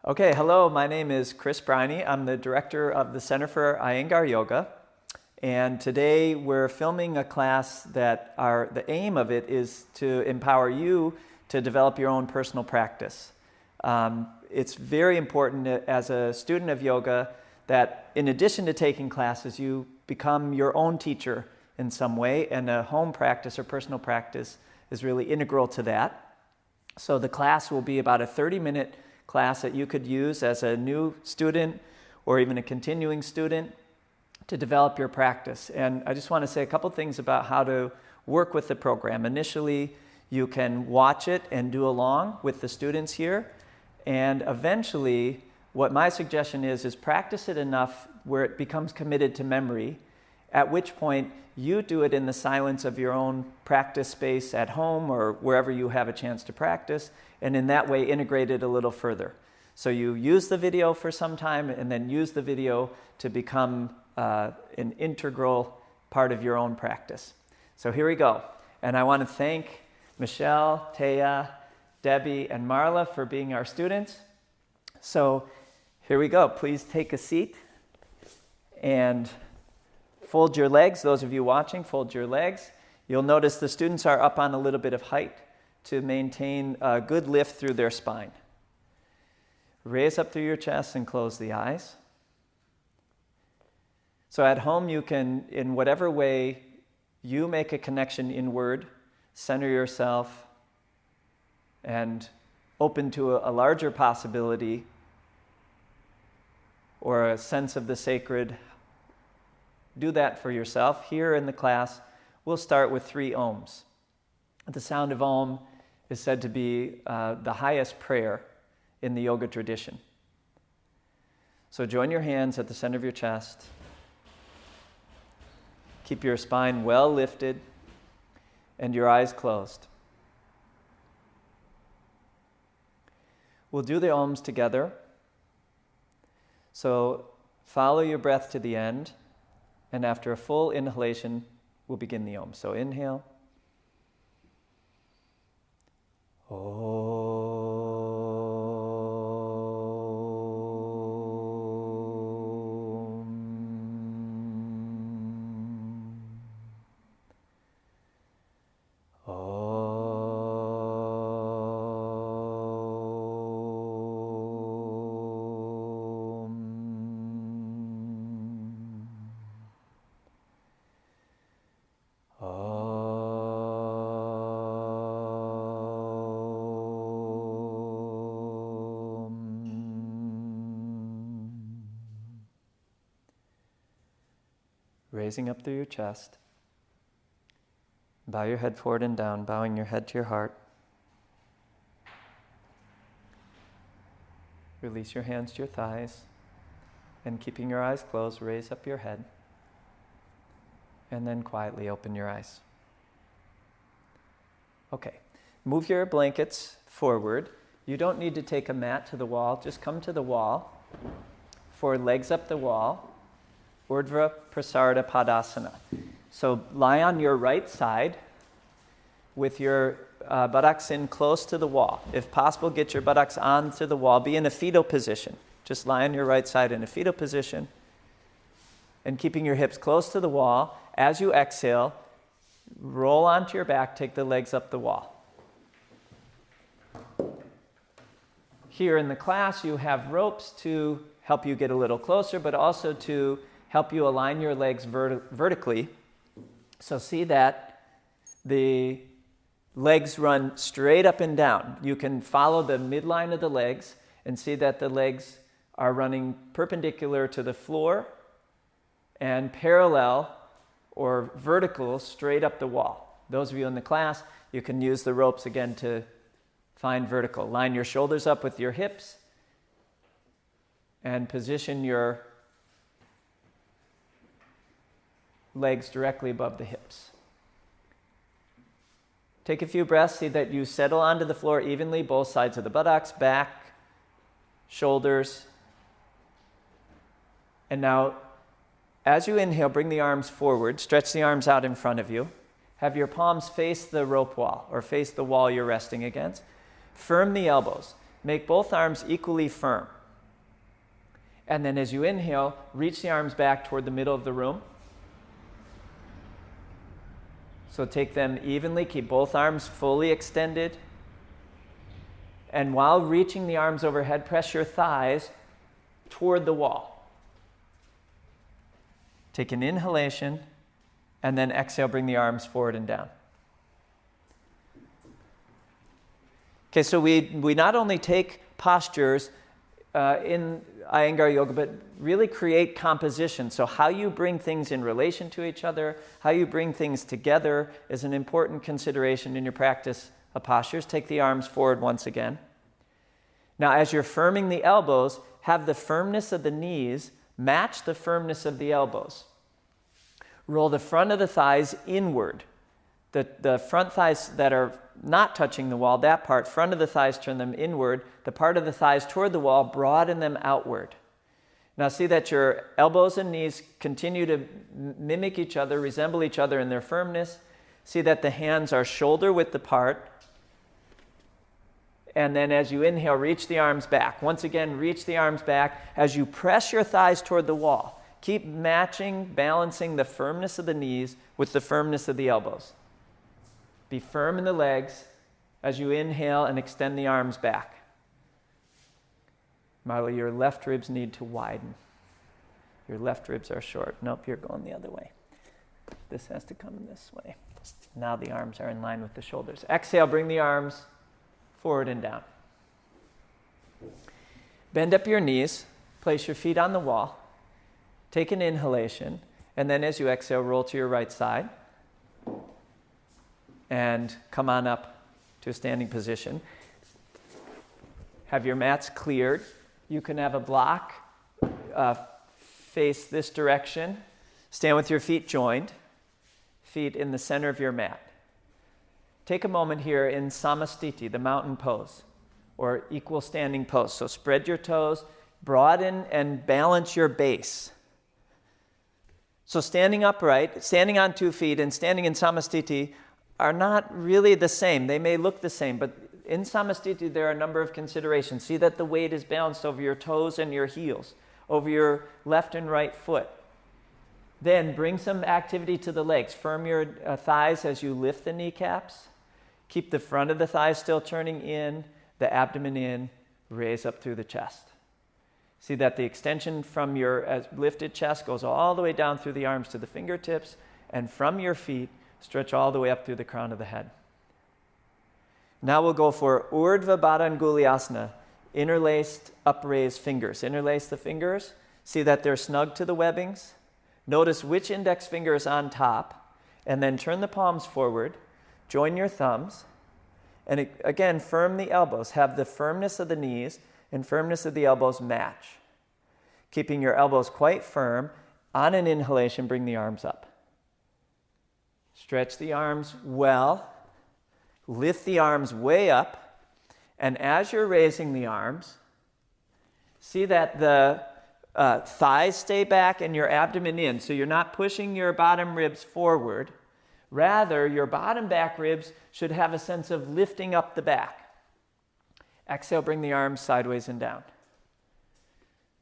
Okay, hello, my name is Chris Briney. I'm the director of the Center for Iyengar Yoga. And today we're filming a class that the aim of it is to empower you to develop your own personal practice. It's very important as a student of yoga that in addition to taking classes, you become your own teacher in some way, and a home practice or personal practice is really integral to that. So the class will be about a 30-minute class that you could use as a new student or even a continuing student to develop your practice. And I just want to say a couple things about how to work with the program. Initially, you can watch it and do along with the students here. And eventually, what my suggestion is practice it enough where it becomes committed to memory, at which point you do it in the silence of your own practice space at home or wherever you have a chance to practice, and in that way integrate it a little further. So you use the video for some time and then use the video to become an integral part of your own practice. So here we go. And I want to thank Michelle, Taya, Debbie, and Marla for being our students. So here we go. Please take a seat and fold your legs. Those of you watching, fold your legs. You'll notice the students are up on a little bit of height to maintain a good lift through their spine. Raise up through your chest and close the eyes. So at home you can, in whatever way you make a connection inward, center yourself and open to a larger possibility or a sense of the sacred. Do that for yourself. Here in the class, we'll start with 3 ohms. The sound of Om is said to be the highest prayer in the yoga tradition. So join your hands at the center of your chest. Keep your spine well lifted and your eyes closed. We'll do the Oms together. So follow your breath to the end. And after a full inhalation, we'll begin the Om. So inhale. Om. Raising up through your chest. Bow your head forward and down, bowing your head to your heart. Release your hands to your thighs. And keeping your eyes closed, raise up your head. And then quietly open your eyes. Okay. Move your blankets forward. You don't need to take a mat to the wall. Just come to the wall. For legs up the wall. Urdhva Prasarita Padasana. So lie on your right side with your buttocks in close to the wall. If possible, get your buttocks onto the wall. Be in a fetal position. Just lie on your right side in a fetal position. And keeping your hips close to the wall. As you exhale, roll onto your back, take the legs up the wall. Here in the class, you have ropes to help you get a little closer, but also to help you align your legs vertically. So see that the legs run straight up and down. You can follow the midline of the legs and see that the legs are running perpendicular to the floor and parallel or vertical straight up the wall. Those of you in the class, you can use the ropes again to find vertical. Line your shoulders up with your hips and position your legs directly above the hips. Take a few breaths. See that you settle onto the floor evenly, both sides of the buttocks, back, shoulders. And now, as you inhale, bring the arms forward. Stretch the arms out in front of you. Have your palms face the rope wall or face the wall you're resting against. Firm the elbows. Make both arms equally firm. And then as you inhale, reach the arms back toward the middle of the room. So take them evenly, keep both arms fully extended. And while reaching the arms overhead, press your thighs toward the wall. Take an inhalation, and then exhale, bring the arms forward and down. Okay, so we not only take postures in Iyengar yoga, but really create composition. So how you bring things in relation to each other, how you bring things together is an important consideration in your practice of postures. Take the arms forward once again. Now, as you're firming the elbows, have the firmness of the knees match the firmness of the elbows. Roll the front of the thighs inward. The front thighs that are not touching the wall, that part, front of the thighs, turn them inward. The part of the thighs toward the wall, broaden them outward. Now see that your elbows and knees continue to mimic each other, resemble each other in their firmness. See that the hands are shoulder width apart. And then as you inhale, reach the arms back. Once again, reach the arms back. As you press your thighs toward the wall, keep matching, balancing the firmness of the knees with the firmness of the elbows. Be firm in the legs as you inhale and extend the arms back. Marla, your left ribs need to widen. Your left ribs are short. Nope, you're going the other way. This has to come this way. Now the arms are in line with the shoulders. Exhale, bring the arms forward and down. Bend up your knees. Place your feet on the wall. Take an inhalation. And then as you exhale, roll to your right side. And come on up to a standing position. Have your mats cleared. You can have a block face this direction. Stand with your feet joined, feet in the center of your mat. Take a moment here in Samastiti, the mountain pose, or equal standing pose. So spread your toes, broaden and balance your base. So standing upright, standing on 2 feet, and standing in Samastiti are not really the same. They may look the same, but in Samastiti there are a number of considerations. See that the weight is balanced over your toes and your heels, over your left and right foot. Then bring some activity to the legs. Firm your thighs as you lift the kneecaps. Keep the front of the thighs still turning in, the abdomen in, raise up through the chest. See that the extension from your lifted chest goes all the way down through the arms to the fingertips, and from your feet, stretch all the way up through the crown of the head. Now we'll go for Urdhva Badanguliasana, interlaced upraised fingers. Interlace the fingers. See that they're snug to the webbings. Notice which index finger is on top, and then turn the palms forward. Join your thumbs. And again, firm the elbows. Have the firmness of the knees and firmness of the elbows match. Keeping your elbows quite firm. On an inhalation, bring the arms up. Stretch the arms well. Lift the arms way up. And as you're raising the arms, see that the thighs stay back and your abdomen in. So you're not pushing your bottom ribs forward. Rather, your bottom back ribs should have a sense of lifting up the back. Exhale, bring the arms sideways and down.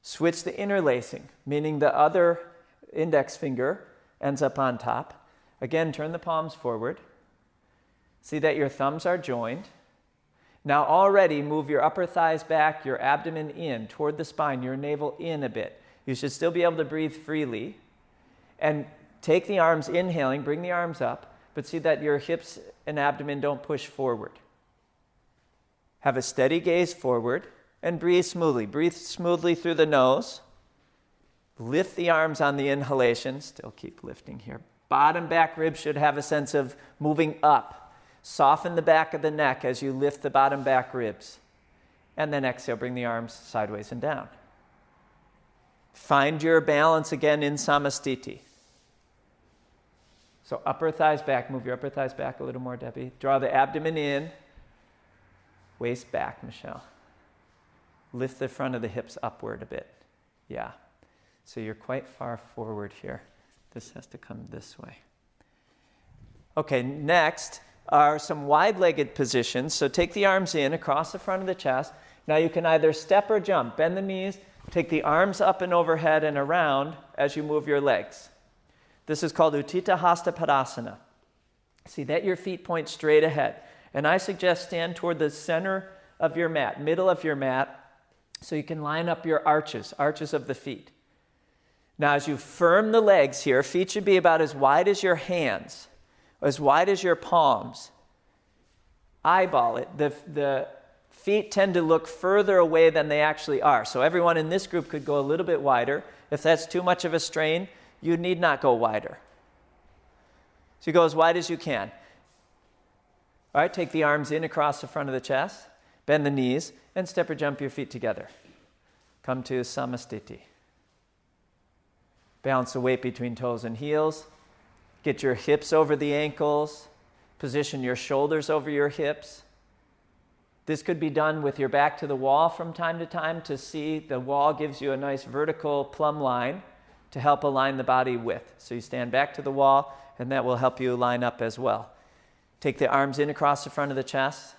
Switch the interlacing, meaning the other index finger ends up on top. Again, turn the palms forward. See that your thumbs are joined. Now already move your upper thighs back, your abdomen in, toward the spine, your navel in a bit. You should still be able to breathe freely. And take the arms, inhaling, bring the arms up, but see that your hips and abdomen don't push forward. Have a steady gaze forward and breathe smoothly. Breathe smoothly through the nose. Lift the arms on the inhalation. Still keep lifting here. Bottom back ribs should have a sense of moving up. Soften the back of the neck as you lift the bottom back ribs. And then exhale, bring the arms sideways and down. Find your balance again in Samastiti. So upper thighs back. Move your upper thighs back a little more, Debbie. Draw the abdomen in. Waist back, Michelle. Lift the front of the hips upward a bit. Yeah. So you're quite far forward here. This has to come this way. Okay, next are some wide-legged positions. So take the arms in across the front of the chest. Now you can either step or jump. Bend the knees, Take the arms up and overhead and around as you move your legs. This is called Utthita Hasta Padasana. See that your feet point straight ahead. And I suggest stand toward the center of your mat, middle of your mat, so you can line up your arches of the feet. Now, as you firm the legs here, feet should be about as wide as your hands, as wide as your palms. Eyeball it. The feet tend to look further away than they actually are. So everyone in this group could go a little bit wider. If that's too much of a strain, you need not go wider. So you go as wide as you can. All right, take the arms in across the front of the chest, bend the knees, and step or jump your feet together. Come to Samastiti. Balance the weight between toes and heels. Get your hips over the ankles. Position your shoulders over your hips. This could be done with your back to the wall from time to time to see the wall gives you a nice vertical plumb line to help align the body with. So you stand back to the wall, and that will help you line up as well. Take the arms in across the front of the chest,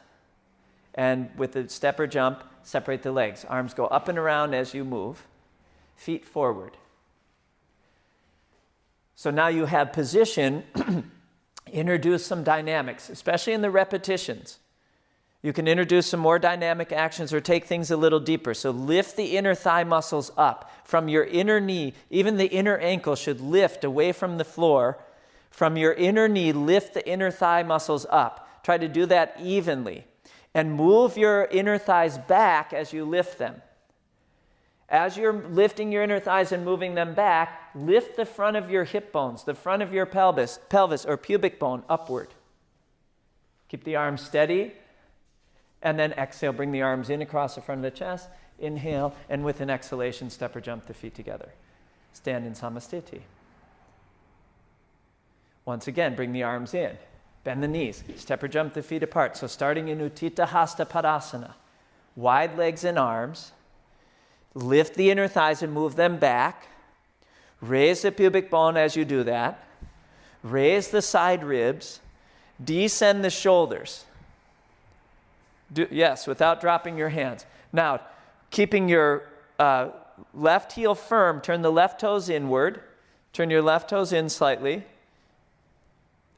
and with the step or jump, separate the legs. Arms go up and around as you move, feet forward. So now you have position. Introduce some dynamics, especially in the repetitions. You can introduce some more dynamic actions or take things a little deeper. So lift the inner thigh muscles up from your inner knee. Even the inner ankle should lift away from the floor. From your inner knee, lift the inner thigh muscles up. Try to do that evenly. And move your inner thighs back as you lift them. As you're lifting your inner thighs and moving them back, lift the front of your hip bones, the front of your pelvis or pubic bone upward. Keep the arms steady. And then exhale, bring the arms in across the front of the chest. Inhale, and with an exhalation, step or jump the feet together. Stand in Samastiti. Once again, bring the arms in. Bend the knees. Step or jump the feet apart. So starting in Utthita Hasta Padasana. Wide legs and arms. Lift the inner thighs and move them back. Raise the pubic bone as you do that. Raise the side ribs. Descend the shoulders. Yes, without dropping your hands. Now, keeping your left heel firm, turn the left toes inward. Turn your left toes in slightly.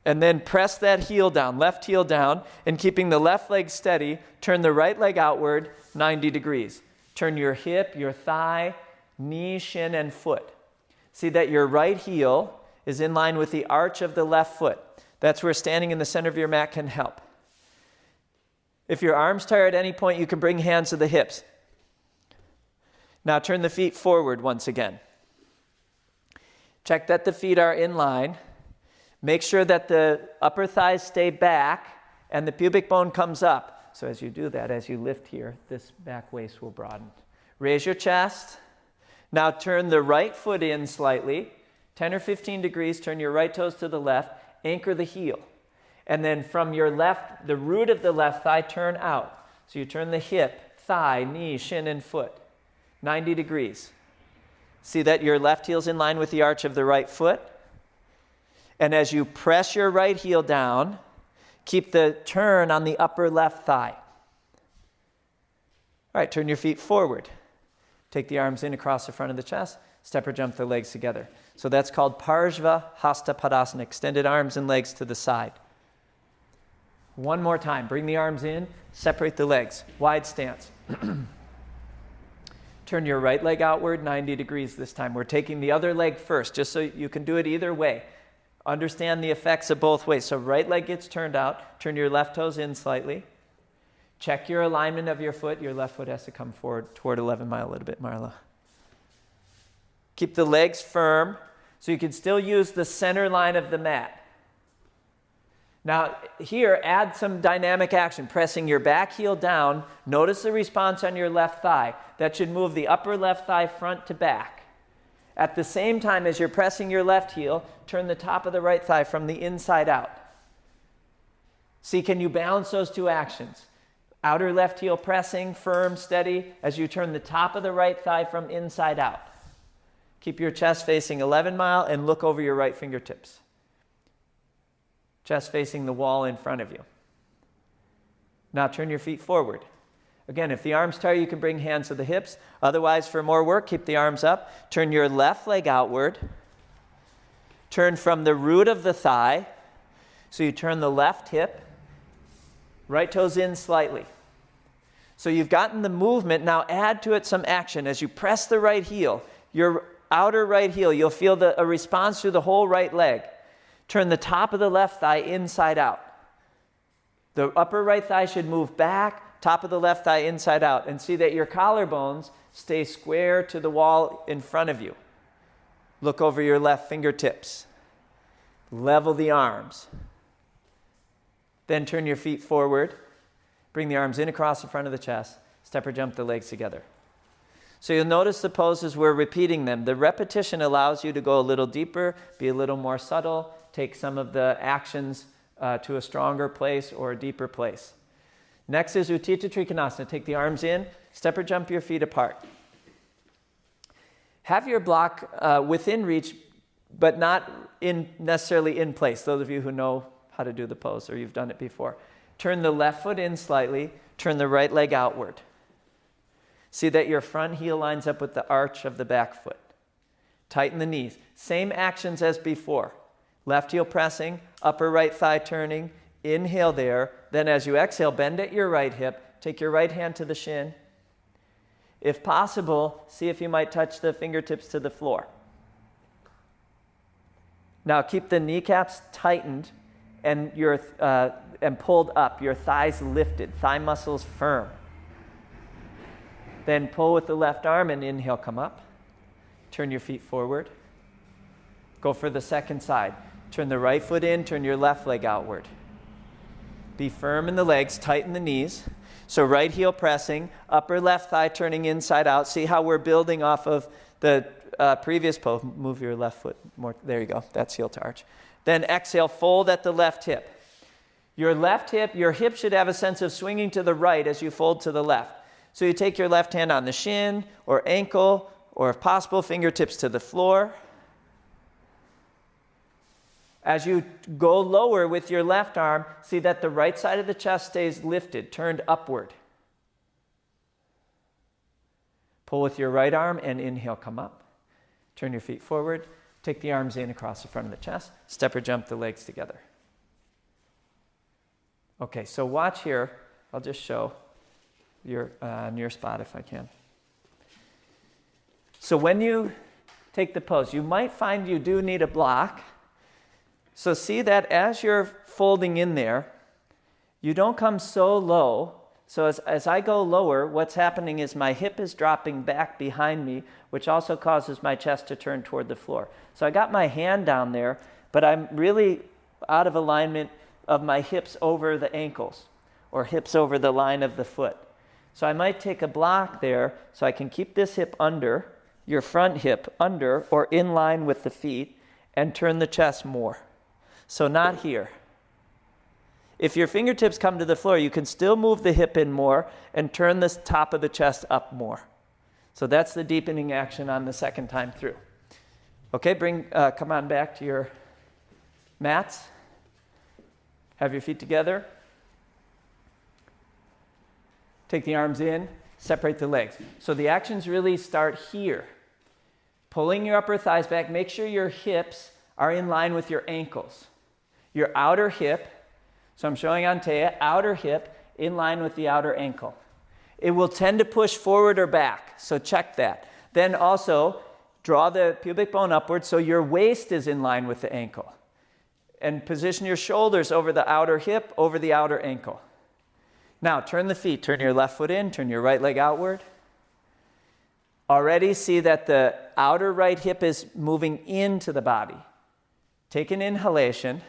And then press that heel down, left heel down. And keeping the left leg steady, turn the right leg outward 90 degrees. Turn your hip, your thigh, knee, shin, and foot. See that your right heel is in line with the arch of the left foot. That's where standing in the center of your mat can help. If your arms tire at any point, you can bring hands to the hips. Now turn the feet forward once again. Check that the feet are in line. Make sure that the upper thighs stay back and the pubic bone comes up. So as you do that, as you lift here, this back waist will broaden. Raise your chest. Now turn the right foot in slightly, 10 or 15 degrees. Turn your right toes to the left. Anchor the heel. And then from your left, the root of the left thigh, turn out. So you turn the hip, thigh, knee, shin, and foot. 90 degrees. See that your left heel's in line with the arch of the right foot. And as you press your right heel down, keep the turn on the upper left thigh. All right, turn your feet forward. Take the arms in across the front of the chest. Step or jump the legs together. So that's called Parshva Hasta Padasana, extended arms and legs to the side. One more time. Bring the arms in, separate the legs. Wide stance. Turn your right leg outward 90 degrees this time. We're taking the other leg first, just so you can do it either way. Understand the effects of both ways. So right leg gets turned out. Turn your left toes in slightly. Check your alignment of your foot. Your left foot has to come forward toward 11 mile a little bit, Marla. Keep the legs firm so you can still use the center line of the mat. Now here, add some dynamic action. Pressing your back heel down. Notice the response on your left thigh. That should move the upper left thigh front to back. At the same time as you're pressing your left heel, turn the top of the right thigh from the inside out. See, can you balance those two actions? Outer left heel pressing, firm, steady, as you turn the top of the right thigh from inside out. Keep your chest facing 11 mile and look over your right fingertips. Chest facing the wall in front of you. Now turn your feet forward. Again, if the arm's tight, you can bring hands to the hips. Otherwise, for more work, keep the arms up. Turn your left leg outward. Turn from the root of the thigh. So you turn the left hip. Right toes in slightly. So you've gotten the movement. Now add to it some action. As you press the right heel, your outer right heel, you'll feel a response through the whole right leg. Turn the top of the left thigh inside out. The upper right thigh should move back, top of the left thigh inside out. And see that your collarbones stay square to the wall in front of you. Look over your left fingertips. Level the arms. Then turn your feet forward. Bring the arms in across the front of the chest. Step or jump the legs together. So you'll notice the poses, we're repeating them. The repetition allows you to go a little deeper, be a little more subtle, take some of the actions to a stronger place or a deeper place. Next is Utthita Trikonasana. Take the arms in, step or jump your feet apart. Have your block within reach, but not necessarily in place. Those of you who know how to do the pose or you've done it before. Turn the left foot in slightly, turn the right leg outward. See that your front heel lines up with the arch of the back foot. Tighten the knees. Same actions as before. Left heel pressing, upper right thigh turning, inhale there. Then as you exhale, bend at your right hip. Take your right hand to the shin. If possible, see if you might touch the fingertips to the floor. Now keep the kneecaps tightened and pulled up, your thighs lifted, thigh muscles firm. Then pull with the left arm and inhale, come up. Turn your feet forward. Go for the second side. Turn the right foot in, turn your left leg outward. Be firm in the legs, tighten the knees. So right heel pressing, upper left thigh turning inside out. See how we're building off of the previous pose. Move your left foot more. There you go. That's heel to arch. Then exhale, fold at the left hip. Your left hip, your hip should have a sense of swinging to the right as you fold to the left. So you take your left hand on the shin or ankle, or if possible, fingertips to the floor. As you go lower with your left arm, see that the right side of the chest stays lifted, turned upward. Pull with your right arm and inhale, come up. Turn your feet forward. Take the arms in across the front of the chest. Step or jump the legs together. Okay, so watch here. I'll just show your near spot if I can. So when you take the pose, you might find you do need a block. So see that as you're folding in there, you don't come so low. So as I go lower, what's happening is my hip is dropping back behind me, which also causes my chest to turn toward the floor. So I got my hand down there, but I'm really out of alignment of my hips over the ankles or hips over the line of the foot. So I might take a block there so I can keep this hip under, your front hip under or in line with the feet, and turn the chest more. So not here. If your fingertips come to the floor, you can still move the hip in more and turn the top of the chest up more. So that's the deepening action on the second time through. Okay, come on back to your mats. Have your feet together. Take the arms in, separate the legs. So the actions really start here. Pulling your upper thighs back, make sure your hips are in line with your ankles. Your outer hip, so I'm showing on Taya, outer hip in line with the outer ankle. It will tend to push forward or back, so check that. Then also, draw the pubic bone upward so your waist is in line with the ankle. And position your shoulders over the outer hip, over the outer ankle. Now, turn the feet. Turn your left foot in, turn your right leg outward. Already see that the outer right hip is moving into the body. Take an inhalation.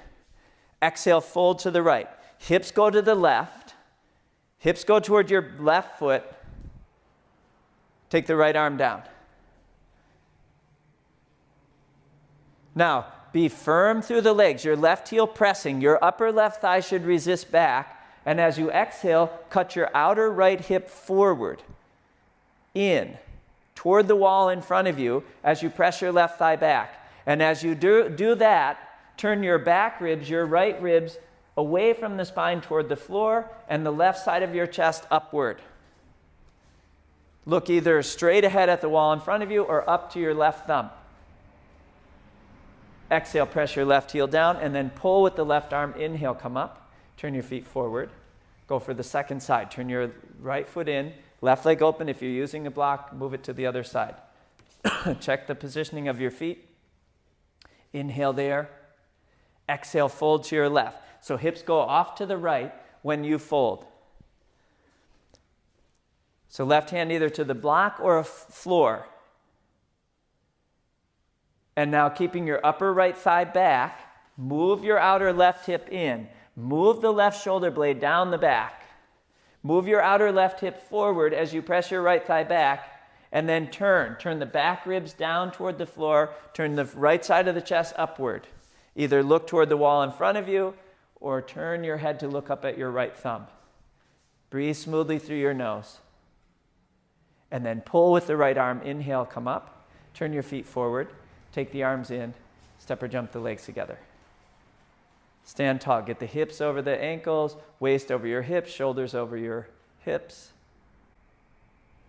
Exhale, fold to the right. Hips go to the left. Hips go toward your left foot. Take the right arm down. Now, be firm through the legs. Your left heel pressing. Your upper left thigh should resist back. And as you exhale, cut your outer right hip forward, in, toward the wall in front of you as you press your left thigh back. And as you do that, turn your back ribs, your right ribs, away from the spine toward the floor and the left side of your chest upward. Look either straight ahead at the wall in front of you or up to your left thumb. Exhale, press your left heel down, and then pull with the left arm. Inhale, come up. Turn your feet forward. Go for the second side. Turn your right foot in. Left leg open. If you're using a block, move it to the other side. Check the positioning of your feet. Inhale there. Exhale, fold to your left. So hips go off to the right when you fold. So left hand either to the block or a floor. And now keeping your upper right thigh back, move your outer left hip in. Move the left shoulder blade down the back. Move your outer left hip forward as you press your right thigh back, and then turn. Turn the back ribs down toward the floor. Turn the right side of the chest upward. Either look toward the wall in front of you or turn your head to look up at your right thumb. Breathe smoothly through your nose. And then pull with the right arm. Inhale, come up. Turn your feet forward. Take the arms in. Step or jump the legs together. Stand tall. Get the hips over the ankles, waist over your hips, shoulders over your hips.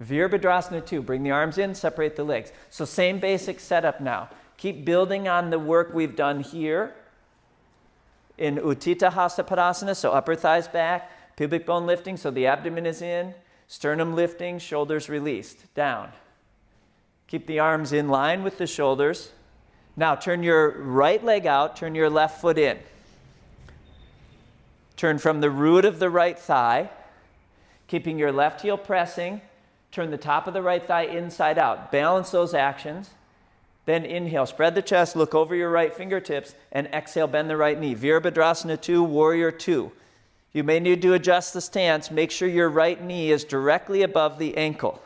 Virabhadrasana 2. Bring the arms in, separate the legs. So same basic setup now. Keep building on the work we've done here in Utthita Hasta Padasana, so upper thighs back, pubic bone lifting, so the abdomen is in, sternum lifting, shoulders released, down. Keep the arms in line with the shoulders. Now turn your right leg out, turn your left foot in. Turn from the root of the right thigh, keeping your left heel pressing. Turn the top of the right thigh inside out. Balance those actions. Then inhale, spread the chest, look over your right fingertips, and exhale, bend the right knee. Virabhadrasana 2, Warrior 2. You may need to adjust the stance. Make sure your right knee is directly above the ankle.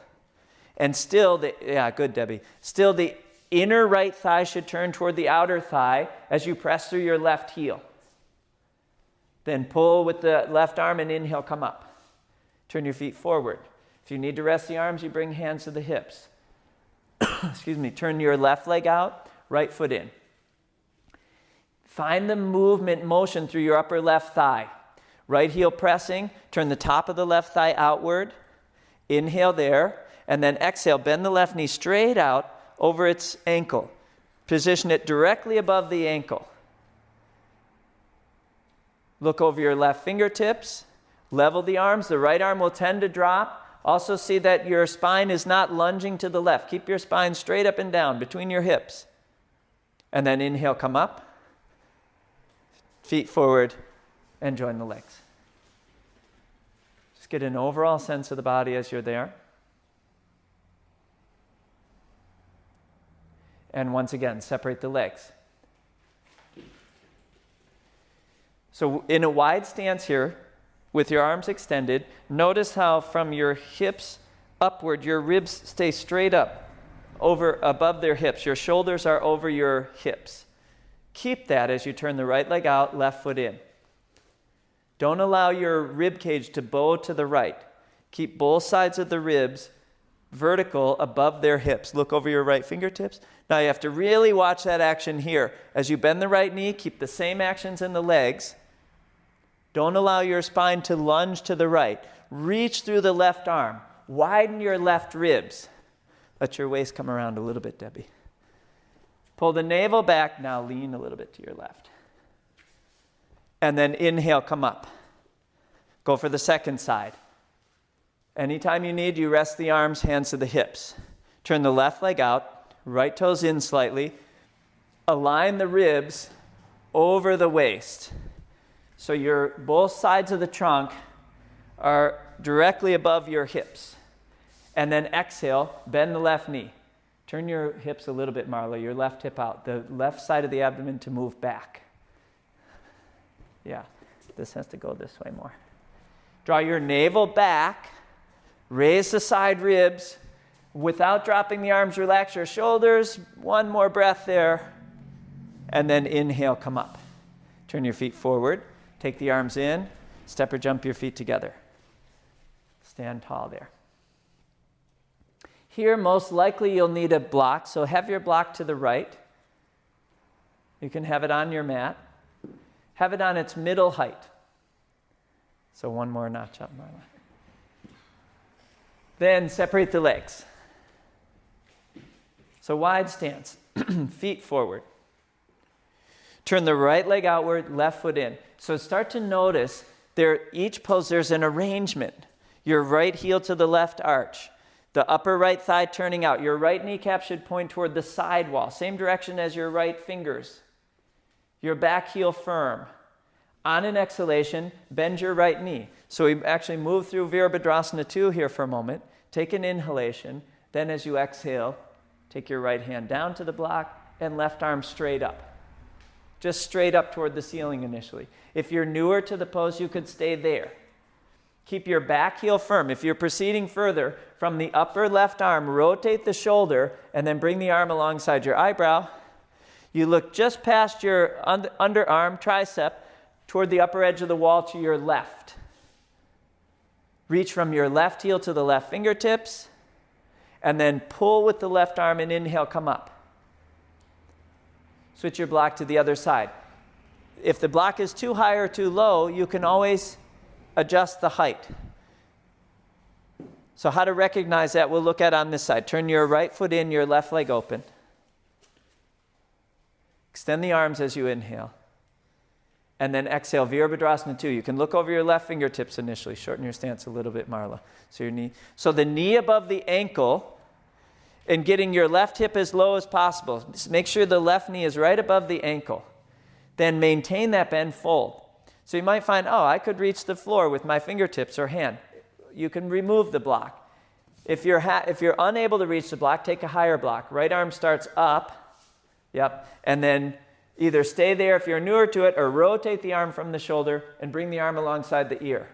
And still, good, Debbie. Still, the inner right thigh should turn toward the outer thigh as you press through your left heel. Then pull with the left arm and inhale, come up. Turn your feet forward. If you need to rest the arms, you bring hands to the hips. Turn your left leg out, right foot in. Find the movement motion through your upper left thigh. Right heel pressing, turn the top of the left thigh outward. Inhale there, and then exhale, bend the left knee straight out over its ankle. Position it directly above the ankle. Look over your left fingertips. Level the arms. The right arm will tend to drop. Also see that your spine is not lunging to the left. Keep your spine straight up and down between your hips. And then inhale, come up. Feet forward and join the legs. Just get an overall sense of the body as you're there. And once again, separate the legs. So in a wide stance here, with your arms extended, notice how from your hips upward, your ribs stay straight up, above their hips. Your shoulders are over your hips. Keep that as you turn the right leg out, left foot in. Don't allow your rib cage to bow to the right. Keep both sides of the ribs vertical above their hips. Look over your right fingertips. Now you have to really watch that action here. As you bend the right knee, keep the same actions in the legs. Don't allow your spine to lunge to the right. Reach through the left arm. Widen your left ribs. Let your waist come around a little bit, Debbie. Pull the navel back. Now lean a little bit to your left. And then inhale, come up. Go for the second side. Anytime you need, you rest the arms, hands to the hips. Turn the left leg out. Right toes in slightly. Align the ribs over the waist. So both sides of the trunk are directly above your hips. And then exhale, bend the left knee. Turn your hips a little bit, Marla, your left hip out. The left side of the abdomen to move back. Yeah, this has to go this way more. Draw your navel back. Raise the side ribs. Without dropping the arms, relax your shoulders. One more breath there. And then inhale, come up. Turn your feet forward. Take the arms in. Step or jump your feet together. Stand tall there. Here, most likely you'll need a block, so have your block to the right. You can have it on your mat. Have it on its middle height. So one more notch up, Marla. Then separate the legs. So wide stance, feet forward. Turn the right leg outward, left foot in. So start to notice each pose there's an arrangement. Your right heel to the left arch. The upper right thigh turning out. Your right kneecap should point toward the side wall. Same direction as your right fingers. Your back heel firm. On an exhalation, bend your right knee. So we actually move through Virabhadrasana 2 here for a moment. Take an inhalation. Then as you exhale, take your right hand down to the block and left arm straight up. Just straight up toward the ceiling initially. If you're newer to the pose, you could stay there. Keep your back heel firm. If you're proceeding further, from the upper left arm, rotate the shoulder and then bring the arm alongside your eyebrow. You look just past your underarm, tricep, toward the upper edge of the wall to your left. Reach from your left heel to the left fingertips, and then pull with the left arm and inhale, come up. Switch your block to the other side. If the block is too high or too low, you can always adjust the height. So how to recognize that, we'll look at on this side. Turn your right foot in, your left leg open. Extend the arms as you inhale. And then exhale, Virabhadrasana 2. You can look over your left fingertips initially. Shorten your stance a little bit, Marla. So the knee above the ankle and getting your left hip as low as possible. Just make sure the left knee is right above the ankle. Then maintain that bend, fold. So you might find, I could reach the floor with my fingertips or hand. You can remove the block. If you're unable to reach the block, take a higher block. Right arm starts up. Yep. And then either stay there if you're newer to it or rotate the arm from the shoulder and bring the arm alongside the ear.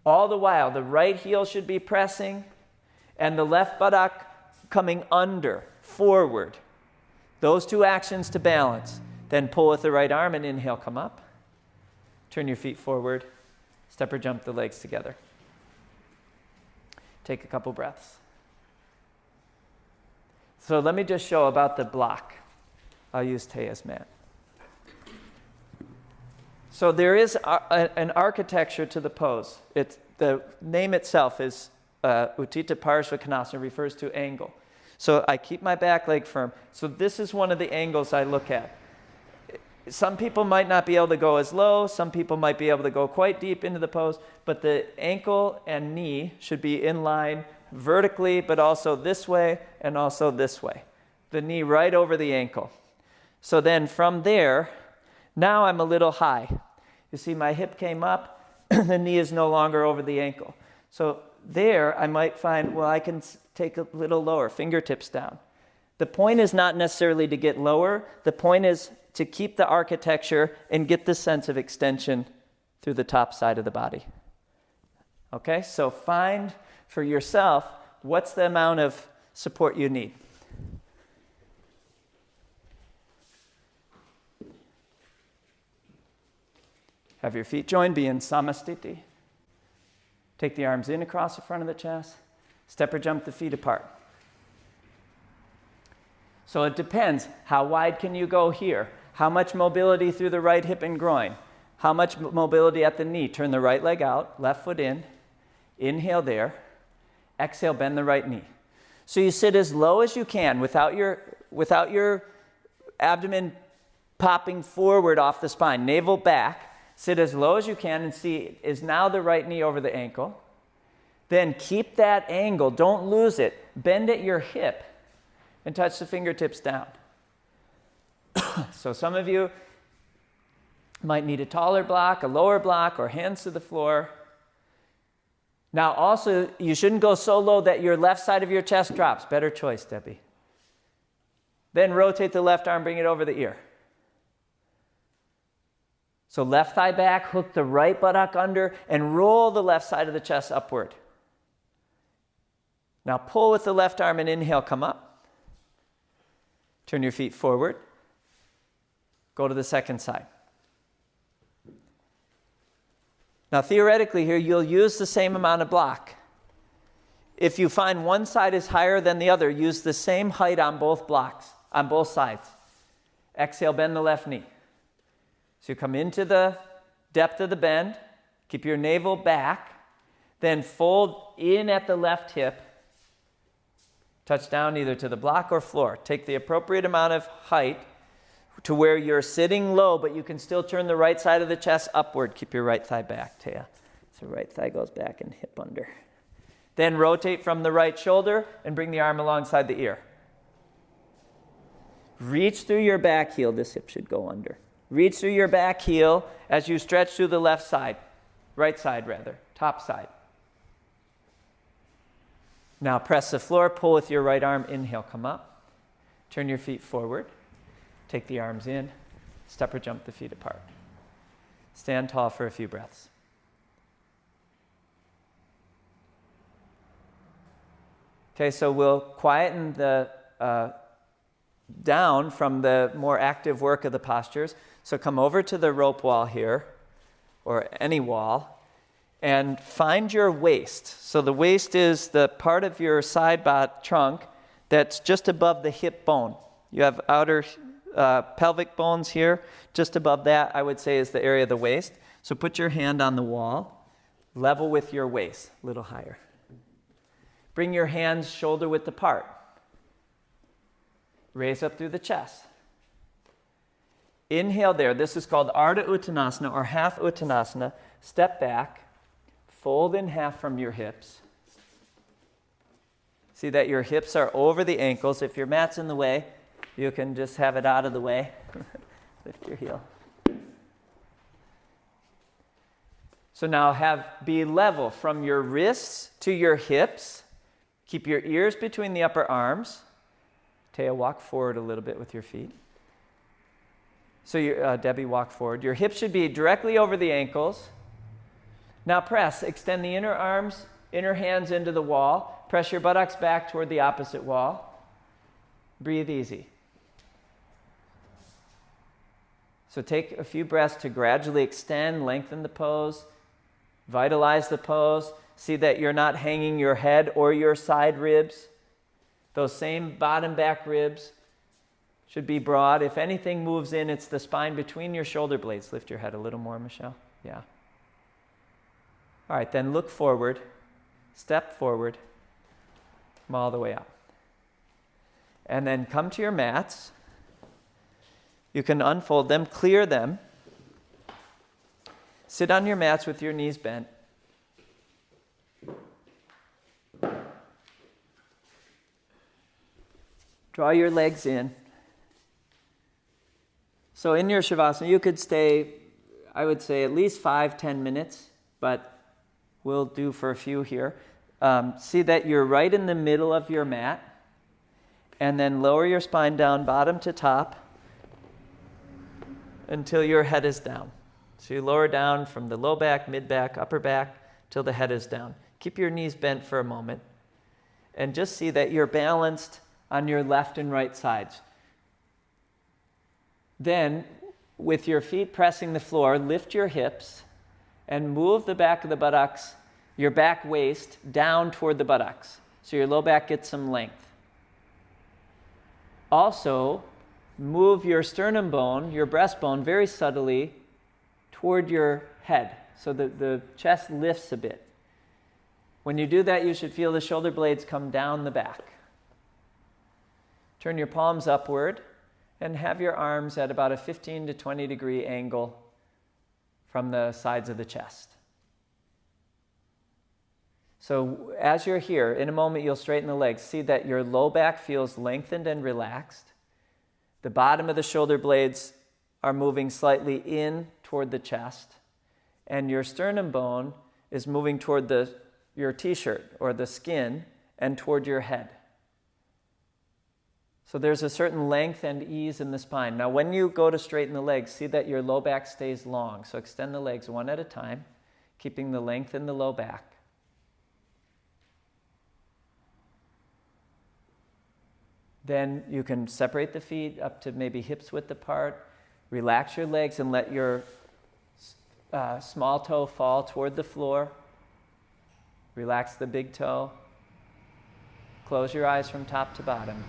All the while, the right heel should be pressing and the left buttock coming under, forward. Those two actions to balance. Then pull with the right arm and inhale, come up. Turn your feet forward. Step or jump the legs together. Take a couple breaths. So let me just show about the block. I'll use Taya's mat. So there is an architecture to the pose. The name itself is Utthita Parshva refers to angle. So I keep my back leg firm. So this is one of the angles I look at. Some people might not be able to go as low. Some people might be able to go quite deep into the pose. But the ankle and knee should be in line vertically, but also this way and also this way. The knee right over the ankle. So then from there, now I'm a little high. You see my hip came up, the knee is no longer over the ankle. So there I might find, I can take a little lower, fingertips down. The point is not necessarily to get lower. The point is to keep the architecture and get the sense of extension through the top side of the body. Okay, so find for yourself what's the amount of support you need. Have your feet joined, be in samastiti. Take the arms in across the front of the chest. Step or jump the feet apart. So it depends. How wide can you go here? How much mobility through the right hip and groin? How much mobility at the knee? Turn the right leg out, left foot in. Inhale there. Exhale, bend the right knee. So you sit as low as you can without your abdomen popping forward off the spine. Navel back. Sit as low as you can and see, is now the right knee over the ankle? Then keep that angle. Don't lose it. Bend at your hip and touch the fingertips down. So some of you might need a taller block, a lower block, or hands to the floor. Now also, you shouldn't go so low that your left side of your chest drops. Better choice, Debbie. Then rotate the left arm, bring it over the ear. So left thigh back, hook the right buttock under, and roll the left side of the chest upward. Now pull with the left arm and inhale, come up. Turn your feet forward. Go to the second side. Now theoretically here, you'll use the same amount of block. If you find one side is higher than the other, use the same height on both blocks, on both sides. Exhale, bend the left knee. So you come into the depth of the bend, keep your navel back, Then fold in at the left hip. Touch down either to the block or floor. Take the appropriate amount of height to where you're sitting low, but you can still turn the right side of the chest upward. Keep your right thigh back, Taya. So right thigh goes back and hip under. Then rotate from the right shoulder and bring the arm alongside the ear. Reach through your back heel. This hip should go under. Reach through your back heel as you stretch through the left side. Right side, rather. Top side. Now press the floor. Pull with your right arm. Inhale, come up. Turn your feet forward. Take the arms in. Step or jump the feet apart. Stand tall for a few breaths. Okay, so we'll quieten the down from the more active work of the postures. So come over to the rope wall here, or any wall, and find your waist. So the waist is the part of your side trunk that's just above the hip bone. You have outer pelvic bones here. Just above that, I would say, is the area of the waist. So put your hand on the wall, level with your waist, a little higher. Bring your hands shoulder width apart. Raise up through the chest. Inhale there. This is called Ardha Uttanasana or half Uttanasana. Step back. Fold in half from your hips. See that your hips are over the ankles. If your mat's in the way, you can just have it out of the way. Lift your heel. So now be level from your wrists to your hips. Keep your ears between the upper arms. Taya, walk forward a little bit with your feet. So Debbie, walk forward. Your hips should be directly over the ankles. Now press. Extend the inner arms, inner hands into the wall. Press your buttocks back toward the opposite wall. Breathe easy. So take a few breaths to gradually extend, lengthen the pose, vitalize the pose. See that you're not hanging your head or your side ribs. Those same bottom back ribs should be broad. If anything moves in, it's the spine between your shoulder blades. Lift your head a little more, Michelle. Yeah. All right, then look forward. Step forward. Come all the way up. And then come to your mats. You can unfold them, clear them. Sit on your mats with your knees bent. Draw your legs in. So in your Shavasana, you could stay, I would say, at least 5-10 minutes, but we'll do for a few here. See that you're right in the middle of your mat, and then lower your spine down, bottom to top, until your head is down. So you lower down from the low back, mid back, upper back, till the head is down. Keep your knees bent for a moment, and just see that you're balanced on your left and right sides. Then, with your feet pressing the floor, lift your hips and move the back of the buttocks, your back waist, down toward the buttocks. So your low back gets some length. Also, move your sternum bone, your breastbone, very subtly toward your head. So the chest lifts a bit. When you do that, you should feel the shoulder blades come down the back. Turn your palms upward and have your arms at about a 15 to 20 degree angle from the sides of the chest. So as you're here, in a moment you'll straighten the legs. See that your low back feels lengthened and relaxed. The bottom of the shoulder blades are moving slightly in toward the chest. And your sternum bone is moving toward your t-shirt or the skin and toward your head. So there's a certain length and ease in the spine. Now when you go to straighten the legs, see that your low back stays long. So extend the legs one at a time, keeping the length in the low back. Then you can separate the feet up to maybe hips width apart. Relax your legs and let your small toe fall toward the floor. Relax the big toe. Close your eyes from top to bottom.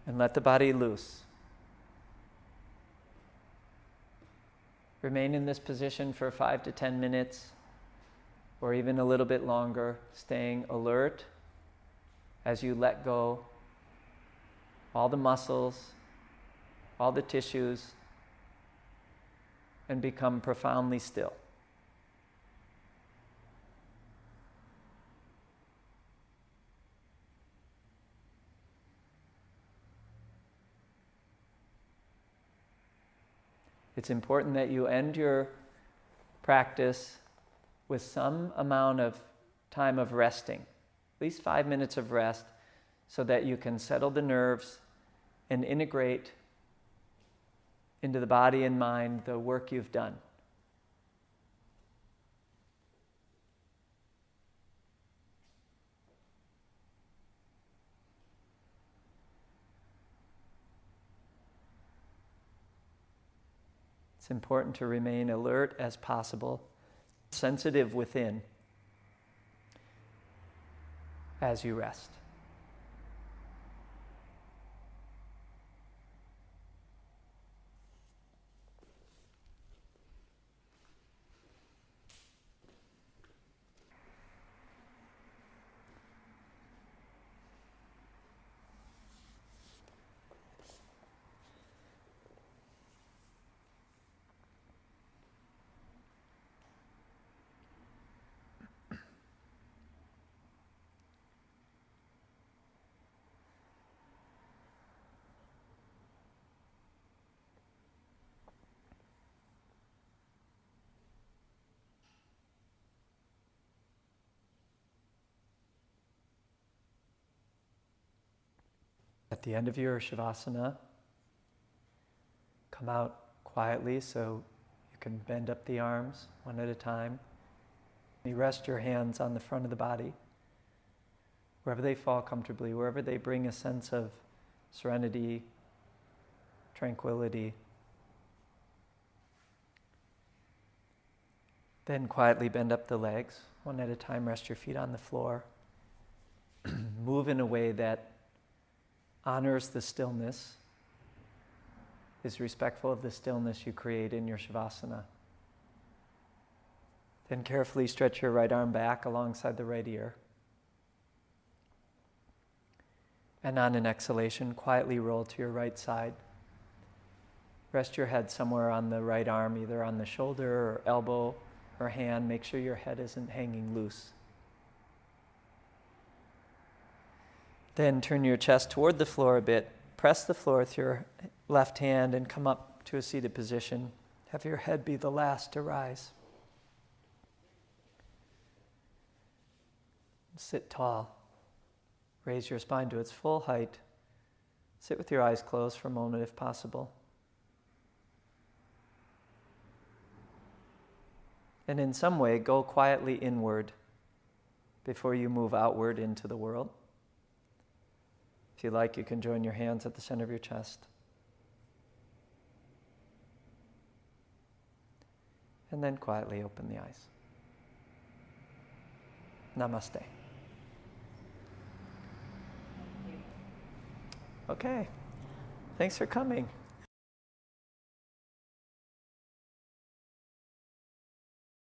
And let the body loose. Remain in this position for 5 to 10 minutes, or even a little bit longer, staying alert as you let go all the muscles, all the tissues, and become profoundly still. It's important that you end your practice with some amount of time of resting, at least 5 minutes of rest, so that you can settle the nerves and integrate into the body and mind the work you've done. It's important to remain alert as possible, sensitive within as you rest. At the end of your Shavasana, come out quietly so you can bend up the arms one at a time. You rest your hands on the front of the body, wherever they fall comfortably, wherever they bring a sense of serenity, tranquility. Then quietly bend up the legs, one at a time. Rest your feet on the floor. Move in a way that honors the stillness, is respectful of the stillness you create in your Shavasana. Then carefully stretch your right arm back alongside the right ear. And on an exhalation, quietly roll to your right side. Rest your head somewhere on the right arm, either on the shoulder or elbow or hand. Make sure your head isn't hanging loose. Then turn your chest toward the floor a bit. Press the floor with your left hand and come up to a seated position. Have your head be the last to rise. Sit tall. Raise your spine to its full height. Sit with your eyes closed for a moment if possible. And in some way, go quietly inward before you move outward into the world. If you like, you can join your hands at the center of your chest. And then quietly open the eyes. Namaste. Okay. Thanks for coming.